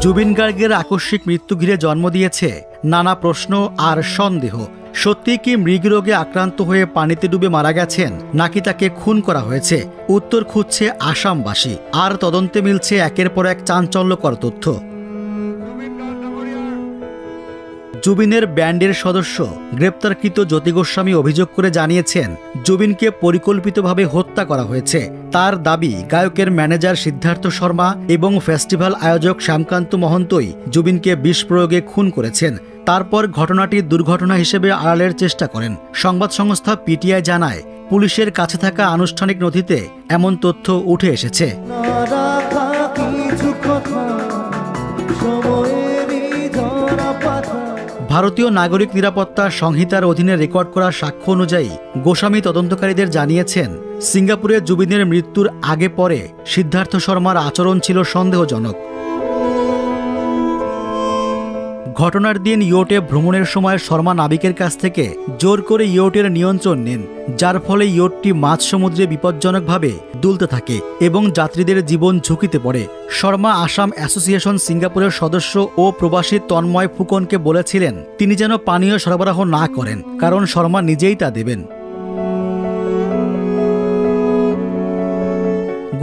জুবিন গার্গের আকস্মিক মৃত্যু ঘিরে জন্ম দিয়েছে নানা প্রশ্ন আর সন্দেহ। সত্যি কি মৃগরোগে আক্রান্ত হয়ে পানিতে ডুবে মারা গেছেন, নাকি তাকে খুন করা হয়েছে? উত্তর খুঁজছে আসামবাসী, আর তদন্তে মিলছে একের পর এক চাঞ্চল্যকর তথ্য। জুবিনের ব্যান্ডের সদস্য গ্রেপ্তারকৃত জ্যোতি গোস্বামী অভিযোগ করে জানিয়েছেন, জুবিনকে পরিকল্পিতভাবে হত্যা করা হয়েছে। তার দাবি, গায়কের ম্যানেজার সিদ্ধার্থ শর্মা এবং ফেস্টিভ্যাল আয়োজক শ্যামকান্ত মহন্তই জুবিনকে বিষ প্রয়োগে খুন করেছেন। তারপর ঘটনাটি দুর্ঘটনা হিসেবে আড়ালের চেষ্টা করেন। সংবাদ সংস্থা পিটিআই জানায়, পুলিশের কাছে থাকা আনুষ্ঠানিক নথিতে এমন তথ্য উঠে এসেছে। ভারতীয় নাগরিক নিরাপত্তা সংহিতার অধীনে রেকর্ড করা সাক্ষ্য অনুযায়ী গোস্বামী তদন্তকারীদের জানিয়েছেন, সিঙ্গাপুরে জুবিনের মৃত্যুর আগে পরে সিদ্ধার্থ শর্মার আচরণ ছিল সন্দেহজনক। ঘটনার দিন ইয়টে ভ্রমণের সময় শর্মা নাবিকের কাছ থেকে জোর করে ইয়টের নিয়ন্ত্রণ নেন, যার ফলে ইয়টটি মাঝ সমুদ্রে বিপজ্জনকভাবে দুলতে থাকে এবং যাত্রীদের জীবন ঝুঁকিতে পড়ে। শর্মা আসাম অ্যাসোসিয়েশন সিঙ্গাপুরের সদস্য ও প্রবাসী তন্ময় ফুকনকে বলেছিলেন তিনি যেন পানীয় সরবরাহ না করেন, কারণ শর্মা নিজেই তা দেবেন।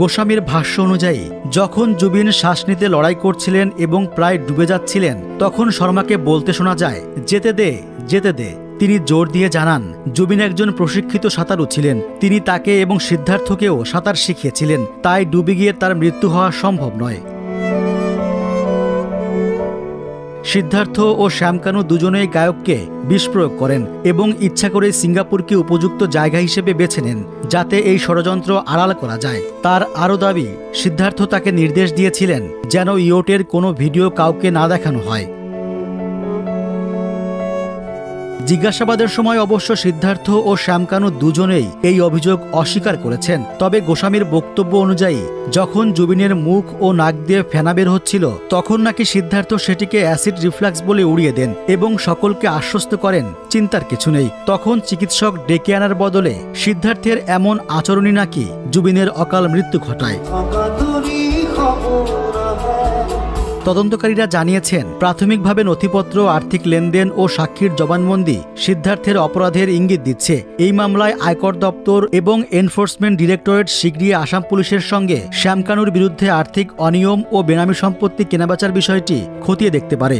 গোস্বামীর ভাষ্য অনুযায়ী, যখন জুবিন শ্বাস নিতে লড়াই করছিলেন এবং প্রায় ডুবে যাচ্ছিলেন, তখন শর্মাকে বলতে শোনা যায়, যেতে দে, যেতে দে। তিনি জোর দিয়ে জানান, জুবিন একজন প্রশিক্ষিত সাঁতারু ছিলেন। তিনি তাকে এবং সিদ্ধার্থকেও সাঁতার শিখিয়েছিলেন, তাই ডুবে গিয়ে তার মৃত্যু হওয়া সম্ভব নয়। সিদ্ধার্থ ও শ্যামকানু দুজনেই গায়ককে বিষ প্রয়োগ করেন এবং ইচ্ছা করে সিঙ্গাপুরকে উপযুক্ত জায়গা হিসেবে বেছে নেন, যাতে এই ষড়যন্ত্র আড়াল করা যায়। তার আরও দাবি, সিদ্ধার্থ তাকে নির্দেশ দিয়েছিলেন যেন ইয়টের কোনো ভিডিও কাউকে না দেখানো হয়। জিজ্ঞাসাবাদের সময় অবশ্য সিদ্ধার্থ ও শ্যামকানু দুজনেই এই অভিযোগ অস্বীকার করেছেন। তবে গোস্বামীর বক্তব্য অনুযায়ী, যখন জুবিনের মুখ ও নাক দিয়ে ফেনা বের হচ্ছিল, তখন নাকি সিদ্ধার্থ সেটিকে অ্যাসিড রিফ্লাক্স বলে উড়িয়ে দেন এবং সকলকে আশ্বস্ত করেন চিন্তার কিছু নেই। তখন চিকিৎসক ডেকে আনার বদলে সিদ্ধার্থের এমন আচরণই নাকি জুবিনের অকাল মৃত্যু ঘটায়। তদন্তকারীরা জানিয়েছেন, প্রাথমিকভাবে নথিপত্র, আর্থিক লেনদেন ও সাক্ষীর জবানবন্দি সিদ্ধার্থের অপরাধের ইঙ্গিত দিচ্ছে। এই মামলায় আয়কর দপ্তর এবং এনফোর্সমেন্ট ডিরেক্টরেট শীঘ্রই আসাম পুলিশের সঙ্গে শ্যামকানুর বিরুদ্ধে আর্থিক অনিয়ম ও বেনামি সম্পত্তি কেনাবেচার বিষয়টি খতিয়ে দেখতে পারে।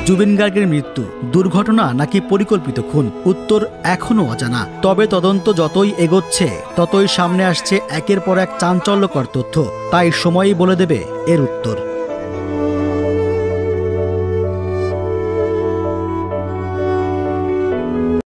জুবিন গার্গের মৃত্যু দুর্ঘটনা নাকি পরিকল্পিত খুন, উত্তর এখনও অজানা। তবে তদন্ত যতই এগোচ্ছে, ততই সামনে আসছে একের পর এক চাঞ্চল্যকর তথ্য। তাই সময়ই বলে দেবে এর উত্তর।